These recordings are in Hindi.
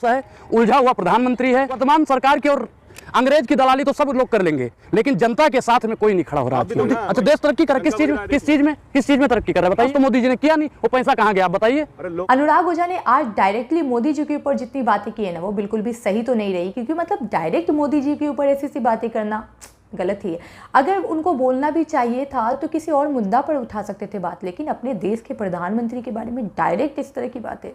है, उलझा हुआ प्रधानमंत्री है। वर्तमान सरकार की और अंग्रेज की दलाली तो सब लोग कर लेंगे, लेकिन जनता के साथ में कोई नहीं खड़ा हो रहा। अच्छा, देश तरक्की कर रहा है, किस चीज में तरक्की कर रहा है बताइए? तो मोदी जी ने किया नहीं, वो पैसा कहाँ गया आप बताइए? अनुराग ओझा ने आज डायरेक्टली मोदी जी के ऊपर जितनी बातें की है ना, वो बिल्कुल भी सही तो नहीं रही, क्योंकि मतलब डायरेक्ट मोदी जी के ऊपर ऐसी बातें करना गलत ही है। अगर उनको बोलना भी चाहिए था तो किसी और मुद्दा पर उठा सकते थे बात, लेकिन अपने देश के प्रधानमंत्री के बारे में डायरेक्ट इस तरह की बातें।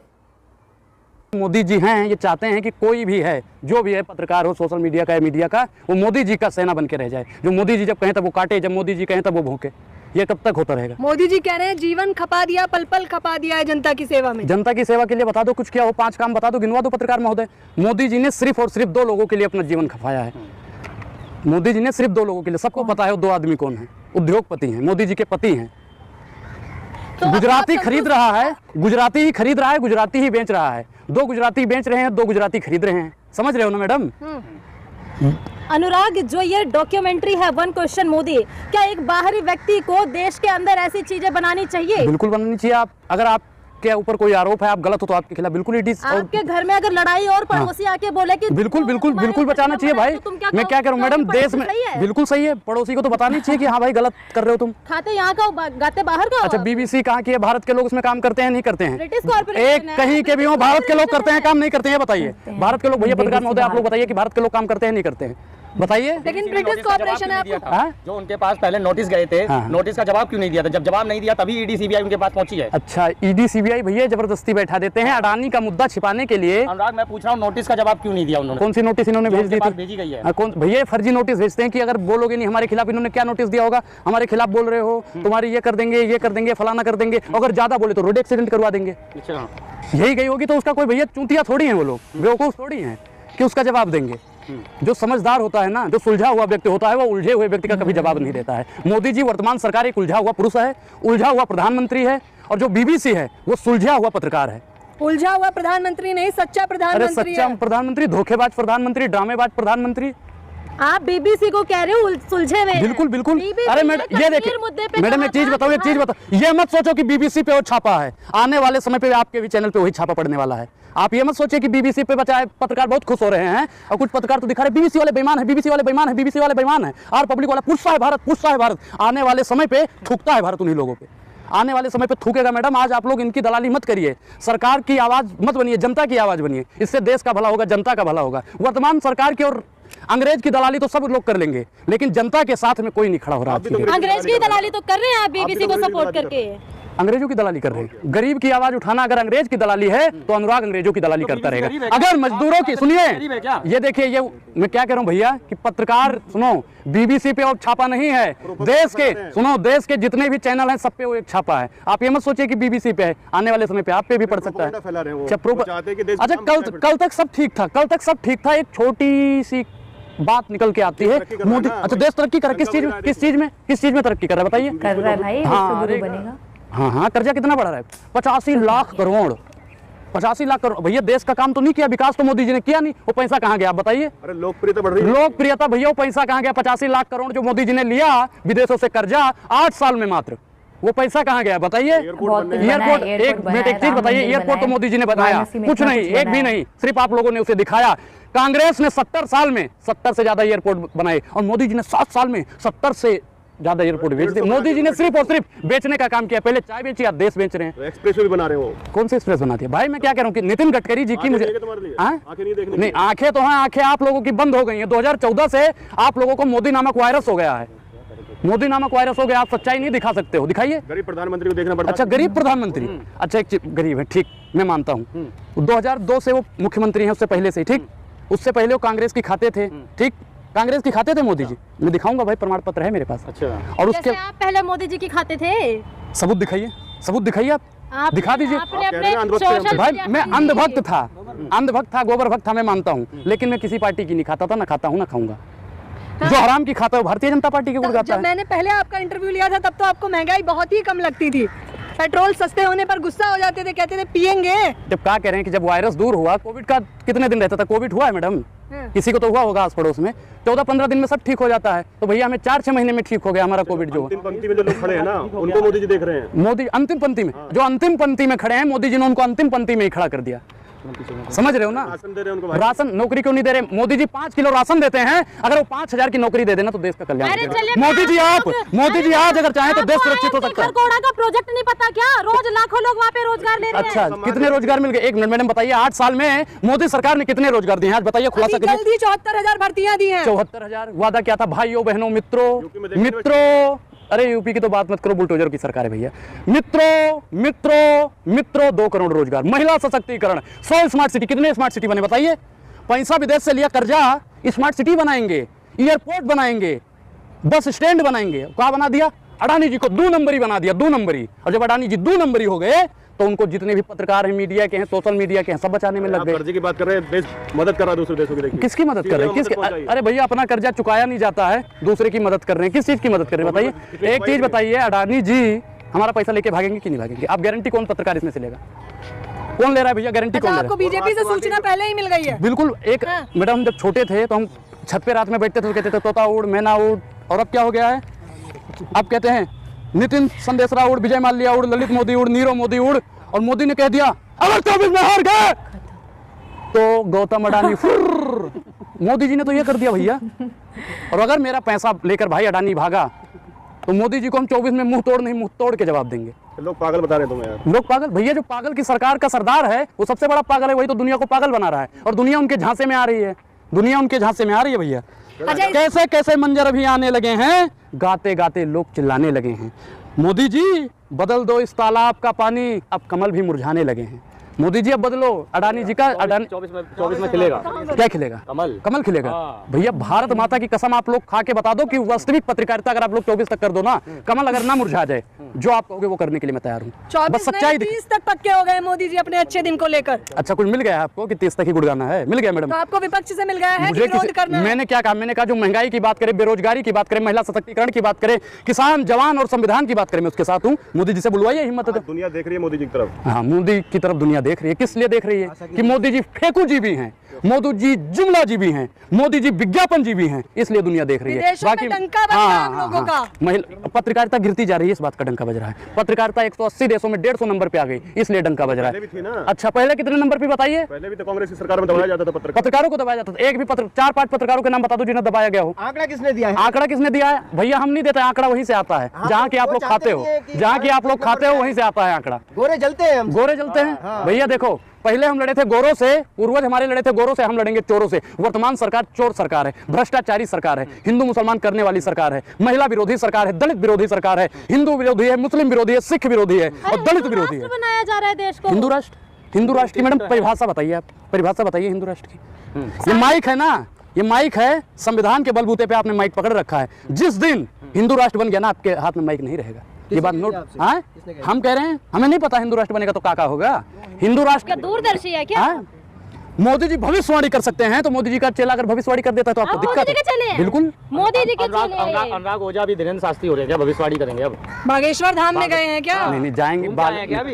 मोदी जी हैं, ये चाहते हैं कि कोई भी है, जो भी है, पत्रकार हो, सोशल मीडिया का, मीडिया का, वो मोदी जी का सेना बन के रह जाए। जो मोदी जी जब कहें तब वो काटे, जब मोदी जी कहें तब वो भौंके। ये कब तक होता रहेगा? मोदी जी कह रहे हैं जीवन खपा दिया, पल पल खपा दिया है जनता की सेवा में। जनता की सेवा के लिए बता दो कुछ क्या हो, 5 काम बता दो, गिनवा दो पत्रकार महोदय। मोदी जी ने सिर्फ और सिर्फ 2 लोगों के लिए अपना जीवन खपाया है। मोदी जी ने सिर्फ 2 लोगों के लिए, सबको पता है वो 2 आदमी कौन है, उद्योगपति हैं, मोदी जी के पति हैं। तो गुजराती खरीद रहा है, गुजराती ही खरीद रहा है, गुजराती ही बेच रहा है। 2 गुजराती बेच रहे हैं, 2 गुजराती खरीद रहे हैं। समझ रहे हो ना मैडम? अनुराग, जो ये डॉक्यूमेंट्री है वन क्वेश्चन मोदी, क्या एक बाहरी व्यक्ति को देश के अंदर ऐसी चीजें बनानी चाहिए? बिल्कुल बनानी चाहिए। आप अगर आपके ऊपर कोई आरोप है, आप गलत हो तो आपके खिलाफ बिल्कुल आपके घर में अगर लड़ाई और पड़ोसी आके बोले कि बिल्कुल बचाना चाहिए भाई। मैं क्या करूं मैडम, देश में बिल्कुल सही है, पड़ोसी को तो बतानी चाहिए कि हाँ भाई गलत कर रहे हो तुम। खाते यहाँ का गाते बाहर का। अच्छा, बीबीसी कहाँ की है? भारत के लोग उसमें काम करते हैं नहीं करते हैं? एक कहीं के भी हो, भारत के लोग करते हैं काम नहीं करते हैं? बताइए भारत के लोग, भैया पत्रकार महोदय आप लोग बताइए कि भारत के लोग काम करते हैं नहीं करते हैं? बताइए। लेकिन ब्रिटिश कॉर्पोरेशन है आपको, जो उनके पास पहले नोटिस गए थे, नोटिस का जवाब क्यों नहीं दिया था? जब जवाब नहीं दिया तभी ईडी सीबीआई उनके पास पहुंची है। अच्छा, ईडी सीबीआई भैया जबरदस्ती बैठा देते हैं अडानी का मुद्दा छिपाने के लिए। अनुराग, मैं पूछ रहा हूँ नोटिस का जवाब क्यों नहीं दिया उन्होंने? कौन सी नोटिस इन्होंने भेज दी थी? भेजी गई है। कौन भैया? फर्जी नोटिस भेजते हैं कि अगर बोलोगे नहीं हमारे खिलाफ। इन्होंने क्या नोटिस दिया होगा? हमारे खिलाफ बोल रहे हो, तुम्हारी ये कर देंगे, फलाना कर देंगे। अगर ज्यादा बोले तो रोड एक्सीडेंट करवा देंगे। यही गई होगी तो उसका कोई भैया चूतिया थोड़ी है, वो लोग बेवकूफ थोड़ी है कि उसका जवाब देंगे। जो समझदार होता है ना, जो सुलझा हुआ व्यक्ति होता है, वो उलझे हुए व्यक्ति का कभी जवाब नहीं देता है। मोदी जी वर्तमान सरकार एक उलझा हुआ पुरुष है, उलझा हुआ प्रधानमंत्री है, और जो बीबीसी है वो सुलझा हुआ पत्रकार है। उलझा हुआ प्रधानमंत्री नहीं, सच्चा प्रधानमंत्री। सच्चा प्रधानमंत्री, धोखेबाज प्रधानमंत्री, ड्रामेबाज प्रधानमंत्री। आप बीबीसी को कह रहे हो सुलझे हुए? बिल्कुल। अरे मैडम ये देखिए मैडम, एक चीज बताओ, ये मत सोचो कि बीबीसी पे वो छापा है। आने वाले समय पे आपके भी चैनल पे वही छापा पड़ने वाला है। आप ये मत सोचिए कि बीबीसी पे बचाए पत्रकार बहुत खुश हो रहे हैं, और कुछ पत्रकार तो दिखा रहे बीबीसी वाले बेईमान है, बीबीसी वाले बेईमान है, बीबीसी वाले बेईमान है, और पब्लिक वाला पूछता है भारत। आने वाले समय पे थूकता है भारत उन्हीं लोगों पे। आने वाले समय पे थूकेगा मैडम। आज आप लोग इनकी दलाली मत करिए, सरकार की आवाज मत बनिए, जनता की आवाज बनिए। इससे देश का भला होगा, जनता का भला होगा। वर्तमान सरकार की और अंग्रेज की दलाली तो सब लोग कर लेंगे, लेकिन जनता के साथ में कोई नहीं खड़ा हो रहा। अंग्रेज की दलाली तो कर रहे हैं आप बीबीसी को सपोर्ट करके। अंग्रेजों की दलाली कर रहे हैं। गरीब की आवाज उठाना अगर अंग्रेज की दलाली है तो अनुराग अंग्रेजों की दलाली करता रहेगा। अगर मजदूरों की, सुनिए ये देखिए, ये मैं क्या कह रहा हूं भैया कि पत्रकार सुनो, बीबीसी पे और छापा नहीं है, देश के सुनो, देश के जितने भी चैनल हैं सब पे वो एक छापा है। आप ये मत सोचिए कि बीबीसी पे है, आने वाले समय पे आप पे भी पड़ सकता है। अच्छा, कल तक सब ठीक था, एक छोटी सी बात निकल के आती है मोदी। अच्छा, देश तरक्की कर किस चीज में तरक्की कर रहा है बताइए? कर रहा है भाई, बनेगा। हाँ, कर्जा कितना बढ़ा रहा है? 85 लाख करोड़। 85 लाख करोड़ भैया, देश का काम तो नहीं किया, विकास तो मोदी जी ने किया नहीं। वो पैसा कहाँ गया आप बताइए? अरे लोकप्रियता बढ़ रही है। लोकप्रियता भैया, वो पैसा कहाँ गया? 85 लाख करोड़ जो मोदी जी ने लिया विदेशों से कर्जा 8 साल में मात्र, वो पैसा कहाँ गया बताइए? एयरपोर्ट, एक चीज बताइए, एयरपोर्ट तो मोदी जी ने बनाया कुछ नहीं, एक भी नहीं, सिर्फ आप लोगों ने उसे दिखाया। कांग्रेस ने 70 साल में 70 से ज्यादा एयरपोर्ट बनाए, और मोदी जी ने 7 साल में 70 से ज्यादा एयरपोर्ट बेच दिए। मोदी जी ने सिर्फ और सिर्फ बेचने का काम किया। पहले चाय बेची, आप देश बेच रहे हैं। एक्सप्रेस भी बना रहे हो। कौन से एक्सप्रेस बनाती है भाई? मैं क्या कह रहा हूँ कि नितिन गडकरी जी की मुझे नहीं, आंखें तो हैं, आंखें आप लोगों की बंद हो गई हैं। 2014 से आप लोगों को मोदी नामक वायरस हो गया है, मोदी नामक वायरस हो गया। आप सच्चाई नहीं दिखा सकते हो, दिखाइए। गरीब प्रधानमंत्री को देखना पड़ता है। अच्छा, गरीब प्रधानमंत्री, अच्छा एक गरीब है, ठीक, मैं मानता हूँ। 2002 से वो मुख्यमंत्री हैं, उससे पहले से, ठीक, उससे पहले वो कांग्रेस की खाते थे, ठीक, कांग्रेस की खाते थे मोदी जी। मैं दिखाऊंगा भाई, प्रमाण पत्र है मेरे पास। अच्छा, और उसके आप पहले मोदी जी की खाते थे? सबूत दिखाइए, आप दिखा दीजिए। भाई मैं अंधभक्त था, गोबर भक्त था, मैं मानता हूँ, लेकिन मैं किसी पार्टी की नहीं खाता था, ना खाता हूँ, ना खाऊंगा। जो हराम की खाता है भारतीय जनता पार्टी के गुड़ गाता है। जब मैंने पहले आपका इंटरव्यू लिया था तब तो आपको महंगाई बहुत ही कम लगती थी, पेट्रोल सस्ते होने पर गुस्सा हो जाते थे, कहते थे पिएंगे। जब क्या कह रहे हैं कि जब वायरस दूर हुआ, कोविड का कितने दिन रहता था? कोविड हुआ है मैडम, किसी को तो हुआ होगा आस पड़ोस में, 14-15 दिन में सब ठीक हो जाता है। तो भैया हमें 4-6 महीने में ठीक हो गया हमारा कोविड। जो अंतिम पंक्ति में जो लोग खड़े हैं ना, उनको मोदी जी देख रहे हैं। मोदी अंतिम पंक्ति में, जो अंतिम पंक्ति में खड़े हैं, मोदी जी ने उनको अंतिम पंक्ति में ही खड़ा कर दिया। समझ रहे हो ना? राशन दे रहे हैं उनको भाई। राशन नौकरी क्यों नहीं दे रहे? मोदी जी 5 किलो राशन देते हैं, अगर वो 5,000 की नौकरी दे देना तो देश का कल्याण अरे हो चलिए, जाएगा। मोदी जी मोदी जी आज अगर चाहें तो देश आपको सुरक्षित हो आया सकता है। खरगोड़ा का प्रोजेक्ट नहीं पता क्या? रोज लाखों लोग वहाँ पे रोजगार ले रहे हैं। अच्छा, कितने रोजगार मिल गए? एक मिनट मैडम बताइए, 8 साल में मोदी सरकार ने कितने रोजगार दिए हैं? आज बताइए, खुलासा अभी करिए। जल्दी 74,000 भर्तियां दी हैं। 74,000 वादा क्या था? भाइयों बहनों मित्रों यूपी में देखिए मित्रों, अरे यूपी की तो बात मत करो, बुलडोजर की सरकार है भैया। मित्रों मित्रों मित्रों 2 करोड़ रोजगार, महिला सशक्तिकरण, 100 स्मार्ट सिटी। कितने स्मार्ट सिटी बने बताइए? पैसा विदेश से लिया कर्जा, स्मार्ट सिटी बनाएंगे, एयरपोर्ट बनाएंगे, बस स्टैंड बनाएंगे। क्या बना दिया? अडानी जी को 2 नंबरी बना दिया, 2 नंबरी। और जब अडानी जी 2 नंबरी हो गए तो उनको जितने भी पत्रकार हैं, मीडिया के हैं, सोशल मीडिया के हैं, सब बचाने में लग आप गए। कर्जे की बात कर रहे हैं, देश मदद कर रहा है दूसरे देशों की। देखिए किसकी मदद कर रहे हैं? किसकी? अरे भैया, अपना कर्जा चुकाया नहीं जाता है, दूसरे की मदद कर रहे हैं। किस चीज की मदद कर रहे हैं बताइए? एक चीज बताइए, अडानी जी हमारा पैसा लेके भागेंगे कि नहीं भागेंगे? आप गारंटी कौन पत्रकार इसमें से लेगा? कौन ले रहा है भैया? गारंटी कौन ले रहा आपको बीजेपी से सूचना पहले ही मिल गई है। है? बिल्कुल। एक मैडम, हम जब छोटे थे तो हम छत पे रात में बैठते थे तो कहते थे तोता उड़, मैना उड़, और अब क्या हो गया है? अब कहते हैं नितिन संदेशरा उड़, विजय माल्या उड़, ललित मोदी उड़, नीरव मोदी उड़। और मोदी ने कह दिया अगर 24 में हार गए तो गौतम अडानी फुर्र। मोदी जी ने तो ये कर दिया भैया। और अगर मेरा पैसा लेकर भाई अडानी भागा तो मोदी जी को हम 24 में मुंह तोड़ के जवाब देंगे। लोग पागल बता रहे हैं तुम्हें यार। लोग पागल? भैया, जो पागल की सरकार का सरदार है वो सबसे बड़ा पागल है, वही तो दुनिया को पागल बना रहा है। और दुनिया उनके झांसे में आ रही है, दुनिया उनके झांसे में आ रही है भैया। कैसे कैसे मंजर अभी आने लगे हैं, गाते गाते लोग चिल्लाने लगे हैं, मोदी जी बदल दो इस तालाब का पानी, अब कमल भी मुरझाने लगे हैं। मोदी जी अब बदलो। अडानी जी का 24 में खिलेगा। क्या खिलेगा? कमल खिलेगा। भैया, भारत माता की कसम आप लोग खा के बता दो कि वास्तविक पत्रकारिता अगर आप लोग 24 तक कर दो ना, कमल अगर ना मुरझा जाए, जो आप कहोगे वो करने के लिए मैं तैयार हूँ। 24 नहीं 30 तक पक्के हो गए मोदी जी अपने अच्छे दिन को लेकर। अच्छा, कुछ मिल गया है आपको कि 30 तक ही गुड़गाना है? मिल गया मैडम? तो आपको विपक्ष से मिल गया है कि मुझे विरोध करना है? मैंने क्या कहा? मैंने कहा जो महंगाई की बात करें, बेरोजगारी की बात करें, महिला सशक्तिकरण की बात करें, किसान जवान और संविधान की बात करें, मैं उसके साथ हूँ। मोदी जी से बुलवाइए, हिम्मत है तो। दुनिया देख रही है मोदी जी की तरफ। हाँ, मोदी की तरफ दुनिया देख रही है। किस लिए देख रही है? कि मोदी जी फेंकू जी भी हैं, मोदी जी जुमला जी भी हैं, मोदी जी विज्ञापन जी भी हैं, इसलिए दुनिया देख रही है। विदेशों में डंका बज रहा है हम लोगों का। पत्रकारिता गिरती जा रही है, इस बात का डंका बज रहा है। पत्रकारिता 180 देशों में 150 नंबर पे आ गई, इसलिए डंका बज रहा पहले भी थी है। ना। अच्छा, पहले कितने नंबर पे बताइए? पहले भी तो कांग्रेस की सरकार में दबाया जाता था पत्रकारों को दबाया जाता था। एक भी 4-5 पत्रकारों के नाम बता दो जिन्हें दबाया गया हो। आंकड़ा किसने दिया है? आंकड़ा किसने दिया है भैया? हम नहीं देते, आंकड़ा वहीं से आता है जहाँ की आप लोग खाते हो, जहाँ की आप लोग खाते हो वहीं से आता है आंकड़ा। गोरे जलते हैं हम। गोरे जलते हैं भैया। देखो, पहले हम लड़े थे गोरों से, पूर्वज हमारे लड़े थे गोरों से, हम लड़ेंगे चोरों से। वर्तमान सरकार चोर सरकार है, भ्रष्टाचारी सरकार है, हिंदू मुसलमान करने वाली सरकार है, महिला विरोधी सरकार है, दलित विरोधी सरकार है, हिंदू विरोधी है, मुस्लिम विरोधी है, सिख विरोधी है और दलित विरोधी है। बनाया जा रहा है देश को। हिंदू राष्ट्र की मैडम परिभाषा बताइए, आप परिभाषा बताइए हिंदू राष्ट्र की। ये माइक है ना, ये माइक है, संविधान के बलबूते पे आपने माइक पकड़ रखा है। जिस दिन हिंदू राष्ट्र बन गया ना, आपके हाथ में माइक नहीं रहेगा। ये बात नोट। हाँ, हम कह रहे हैं, हमें नहीं पता हिंदू राष्ट्र बनेगा तो क्या होगा। हिंदू राष्ट्र दूरदर्शी है क्या? मोदी जी भविष्यवाणी कर सकते हैं, तो मोदी जी का चेला अगर भविष्यवाणी कर देता है तो आपको दिक्कत है? बिल्कुल। मोदी जी के चेले। अनुराग ओझा भी धीरेन्द्र शास्त्री हो रहे हैं क्या? भविष्यवाणी करेंगे अब? बागेश्वर धाम में गए हैं क्या? नहीं जाएंगे,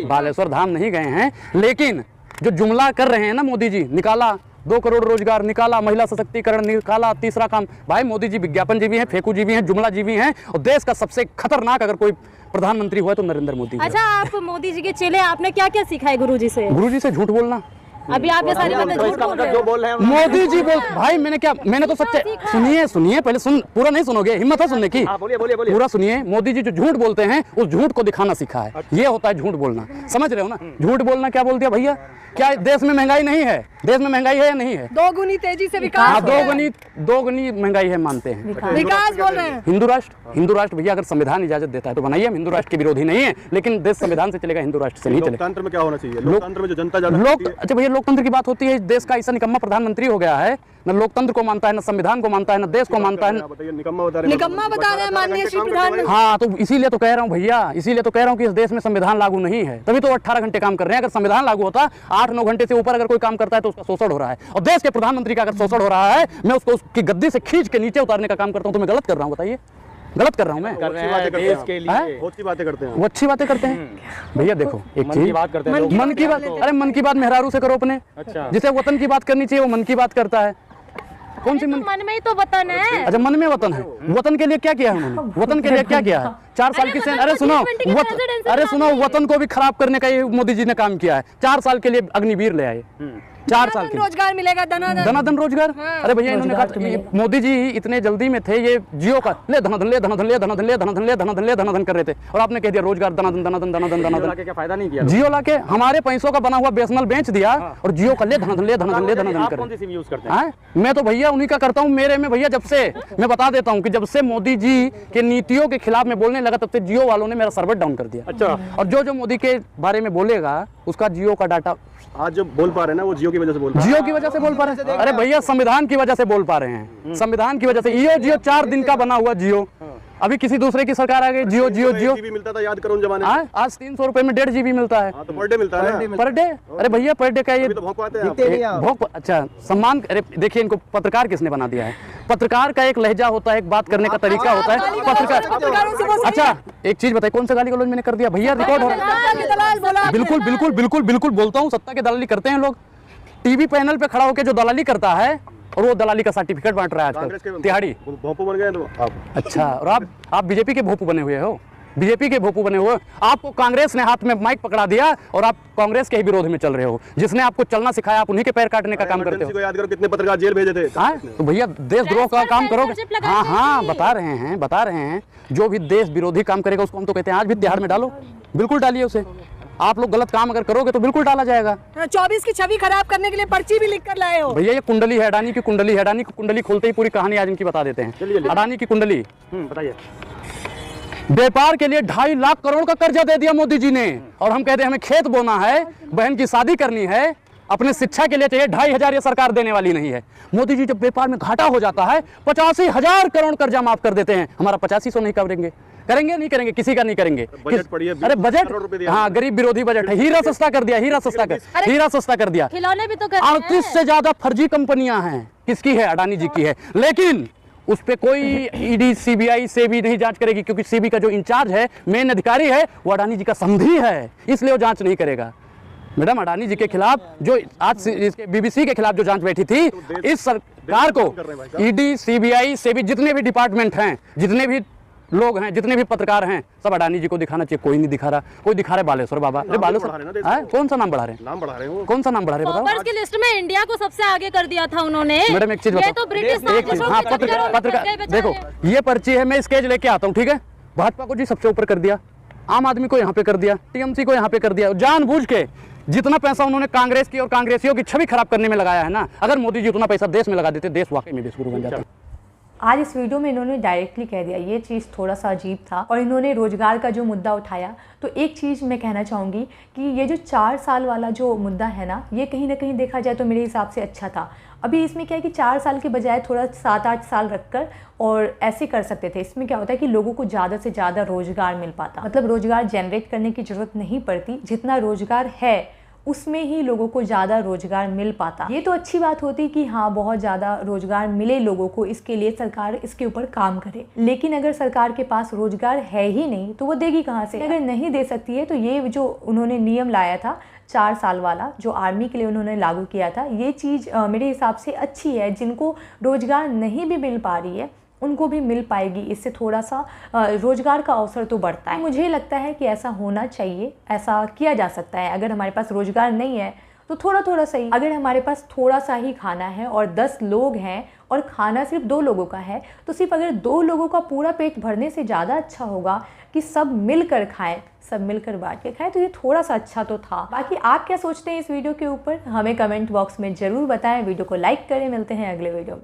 बालेश्वर धाम नहीं गए हैं, लेकिन जो जुमला कर रहे हैं ना मोदी जी, निकाला 2 करोड़ रोजगार, निकाला महिला सशक्तिकरण, निकाला तीसरा काम। भाई, मोदी जी विज्ञापन जी भी हैं, फेंकू जी भी हैं, जुमला जी भी हैं, और देश का सबसे खतरनाक अगर कोई प्रधानमंत्री हुआ तो नरेंद्र मोदी। अच्छा, आप मोदी जी के चेले, आपने क्या क्या सीखा है गुरुजी से? गुरुजी से झूठ बोलना। अभी आप ये सारी बातें झूठ बोल रहे जो हो। बोल रहे हैं मोदी जी बोल, भाई मैंने तो सच्चे, सुनिए पहले, पूरा नहीं सुनोगे, हिम्मत है सुनने की? बोलिए बोलिए बोलिए। पूरा सुनिए। मोदी जी जो झूठ बोलते हैं उस झूठ को दिखाना सीखा है, ये होता है झूठ बोलना। समझ रहे हो ना? झूठ बोलना क्या बोल दिया भैया? क्या देश में महंगाई नहीं है? देश में महंगाई है या नहीं है? 2 गुनी तेजी से विकास। हाँ, 2 गुनी महंगाई है, मानते हैं। विकास बोल रहे हैं। हिंदू राष्ट्र भैया अगर संविधान इजाजत देता है तो बनाइए। हम हिंदू राष्ट्र के विरोधी नहीं है, लेकिन देश संविधान से चलेगा, हिंदू राष्ट्र से नहीं चलेगा। लोकतंत्र में क्या होना चाहिए? लोकतंत्र में जो जनता अच्छा भैया, लोकतंत्र की बात होती है, देश का ऐसा निकम्मा प्रधानमंत्री हो गया है, न लोकतंत्र को मानता है, न संविधान को मानता है, न देश को मानता है। निकम्मा बता रहे हैं माननीय श्री प्रधानमंत्री। हाँ, तो इसीलिए तो कह रहा हूँ भैया, इसीलिए तो कह रहा हूँ कि इस देश में संविधान लागू नहीं है, तभी तो 18 घंटे काम कर रहे हैं। अगर संविधान लागू होता, 8-9 घंटे से ऊपर अगर कोई काम करता है तो उसका शोषण हो रहा है। और देश के प्रधानमंत्री का अगर शोषण हो रहा है, मैं उसको उसकी गद्दी से खींच के नीचे उतारने का काम करता हूँ, तो मैं गलत कर रहा हूँ? बताइए, गलत कर रहा हूँ मैं? कर रहे हैं देश के लिए। बहुत सी बातें करते हैं, वो अच्छी बातें करते हैं भैया। देखो, एक मन चीज, की बात करते हैं, मन की बात, अरे मन की बात मेहरारू से करो अपने। अच्छा, जिसे वतन की बात करनी चाहिए वो मन की बात करता है। कौन सी मन में ही तो वतन है। अच्छा, मन में वतन है। वतन के लिए क्या किया है उन्होंने? वतन के लिए क्या किया है? 4 साल की सेना, अरे सुनो, वतन को भी खराब करने का ये मोदी जी ने काम किया है। 4 साल के लिए अग्निवीर ले आए, 4 साल के लिए रोजगार मिलेगा, धनाधन रोजगार। अरे भैया इन्होंने कहा, मोदी जी इतने जल्दी में थे, ये जियो का ले धनाधन ले धनाधन ले धनाधन ले धनाधन ले धनाधन ले धनाधन कर रहे थे, और आपने कह दिया रोजगार धनाधन धनाधन धनाधन धनाधन। क्या फायदा नहीं किया? जियो लाके हमारे पैसों का बना हुआ बीएसएनएल बेच दिया और जियो का ले धनाधन ले धनाधन ले धनाधन कर। कौन सी सिम यूज करते हैं? मैं तो भैया उन्हीं का करता हूँ। मेरे में भैया जब से मैं बता देता हूँ कि जब से मोदी जी के नीतियों के खिलाफ मैं बोलने लगा, तब से जियो वालों ने मेरा सर्वर डाउन कर दिया। अच्छा। और जो मोदी के बारे में बोलेगा उसका जियो का डाटा आज जो बोल पा रहे हैं ना, वो जियो की वजह से बोल पा रहे हैं। जियो की वजह से बोल पा रहे हैं। अरे भैया संविधान की वजह से बोल पा रहे हैं, संविधान की वजह से। जियो 4 दिन का बना हुआ जियो, अभी किसी दूसरे की सरकार आ गई, जियो जियो जियो GB मिलता था, याद करो उन जमाने में। आज 300 रुपए में 1.5 GB मिलता है। तो पर डे मिलता है ना। Per day? अरे भैया पर डे का ये तो भौंक पाते हैं आप। भोग, अच्छा सम्मान। अरे देखिए इनको पत्रकार किसने बना दिया है? पत्रकार का एक लहजा होता है, एक बात करने का तरीका होता है पत्रकार। अच्छा एक चीज बताइए, कौन सा गाली गलौज मैंने कर दिया? भैया रिकॉर्ड हो रहा है। बिल्कुल बिल्कुल बिल्कुल बिल्कुल बोलता हूँ, सत्ता की दलाली करते हैं लोग। टीवी पैनल पे खड़ा होकर जो दलाली करता है, और वो दलाली का सर्टिफिकेट बांट रहा है आजकल तिहाड़ी। भोंपू बन गए तो आप। अच्छा, और आप बीजेपी के भोपू बने हुए हो, बीजेपी के भोपू बने हुए हो। आपको कांग्रेस ने हाथ में माइक पकड़ा दिया और आप कांग्रेस के ही विरोध में चल रहे हो। जिसने आपको चलना सिखाया, आप उन्हीं के पैर काटने का काम करते हो। याद करो कितने पत्रकार जेल भेजे थे। हाँ तो भैया देशद्रोह का काम करोगे। हाँ बता रहे हैं जो भी देश विरोधी काम करेगा उसको हम तो कहते हैं आज भी तिहाड़ में डालो, बिल्कुल डालिए उसे। आप लोग गलत काम अगर करोगे तो बिल्कुल डाला जाएगा। 24 की छवि खराब करने के लिए पर्ची भी लिख कर लाए हो। भैया ये कुंडली है अडानी की, कुंडली है अडानी की। कुंडली खोलते ही पूरी कहानी आज इनकी बता देते हैं। अडानी की कुंडली बताइए। व्यापार के लिए 2.5 लाख करोड़ का कर्जा दे दिया मोदी जी ने, और हम कहते हैं हमें खेत बोना है, बहन की शादी करनी है, अपने शिक्षा के लिए चाहिए 2,500 ये सरकार देने वाली नहीं है। मोदी जी जब व्यापार में घाटा हो जाता है 85,000 करोड़ कर्जा माफ कर देते हैं। हमारा 8500 नहीं करेंगे, करेंगे नहीं करेंगे, किसी का नहीं करेंगे। अरे बजट, हाँ गरीब विरोधी बजट है। हीरा सस्ता कर दिया, हीरा सस्ता कर दिया। खिलौने भी तो 38 से ज्यादा फर्जी कंपनियां हैं। किसकी है? अडानी जी की है। लेकिन उस पे कोई ईडी सीबीआई से भी नहीं जांच करेगी, क्योंकि सीबी का जो इंचार्ज है, मेन अधिकारी है, वो अडानी जी का समधी है, इसलिए वो जांच नहीं करेगा। मैडम अडानी जी के खिलाफ जो आज इसके बीबीसी के खिलाफ जो जांच बैठी थी, इस सरकार को ईडी सीबीआई से भी जितने भी डिपार्टमेंट हैं, जितने भी लोग हैं, जितने भी पत्रकार हैं, सब अडानी जी को दिखाना चाहिए। कोई नहीं दिखा रहा। कोई दिखा रहा है बालेश्वर बाबा। अरे बालेश्वर कौन सा नाम बढ़ा रहे हैं? नाम बढ़ा रहे हो। कौन सा नाम बढ़ा रहे हैं बताओ? की लिस्ट में इंडिया को सबसे आगे कर दिया था उन्होंने। मैडम एक चीज बताओ, तो ब्रिटिश हाँ पत्रकार देखो, ये पर्ची है, मैं स्केच लेके आता हूँ, ठीक है। भाजपा को जी सबसे ऊपर कर दिया, आम आदमी को यहाँ पे कर दिया, टीएमसी को यहाँ पे कर दिया। जानबूझ के जितना पैसा उन्होंने कांग्रेस की और कांग्रेसियों की छवि खराब करने में लगाया है ना, अगर मोदी जी उतना पैसा देश में लगा देते, देश वाकई में बेसुरू बन जाता। आज इस वीडियो में इन्होंने डायरेक्टली कह दिया, ये चीज़ थोड़ा सा अजीब था। और इन्होंने रोजगार का जो मुद्दा उठाया, तो एक चीज़ मैं कहना चाहूँगी कि ये जो 4 साल वाला जो मुद्दा है ना, ये कहीं ना कहीं देखा जाए तो मेरे हिसाब से अच्छा था। अभी इसमें क्या है कि 4 साल के बजाय थोड़ा 7-8 साल रखकर और ऐसे कर सकते थे। इसमें क्या होता है कि लोगों को ज़्यादा से ज़्यादा रोजगार मिल पाता, मतलब रोजगार जनरेट करने की ज़रूरत नहीं पड़ती, जितना रोजगार है उसमें ही लोगों को ज़्यादा रोजगार मिल पाता। ये तो अच्छी बात होती कि हाँ बहुत ज़्यादा रोजगार मिले लोगों को, इसके लिए सरकार इसके ऊपर काम करे। लेकिन अगर सरकार के पास रोजगार है ही नहीं तो वो देगी कहाँ से? अगर नहीं दे सकती है तो ये जो उन्होंने नियम लाया था 4 साल वाला, जो आर्मी के लिए उन्होंने लागू किया था, ये चीज़ मेरे हिसाब से अच्छी है। जिनको रोजगार नहीं भी मिल पा रही है उनको भी मिल पाएगी, इससे थोड़ा सा रोजगार का अवसर तो बढ़ता है। मुझे लगता है कि ऐसा होना चाहिए, ऐसा किया जा सकता है। अगर हमारे पास रोजगार नहीं है तो थोड़ा थोड़ा सही, अगर हमारे पास थोड़ा सा ही खाना है और 10 लोग हैं और खाना सिर्फ 2 लोगों का है, तो सिर्फ अगर 2 लोगों का पूरा पेट भरने से ज़्यादा अच्छा होगा कि सब मिलकर खाएं, सब मिलकर बांट के खाएं। तो ये थोड़ा सा अच्छा तो था। बाकी आप क्या सोचते हैं इस वीडियो के ऊपर, हमें कमेंट बॉक्स में ज़रूर बताएं। वीडियो को लाइक करें। मिलते हैं अगले वीडियो में।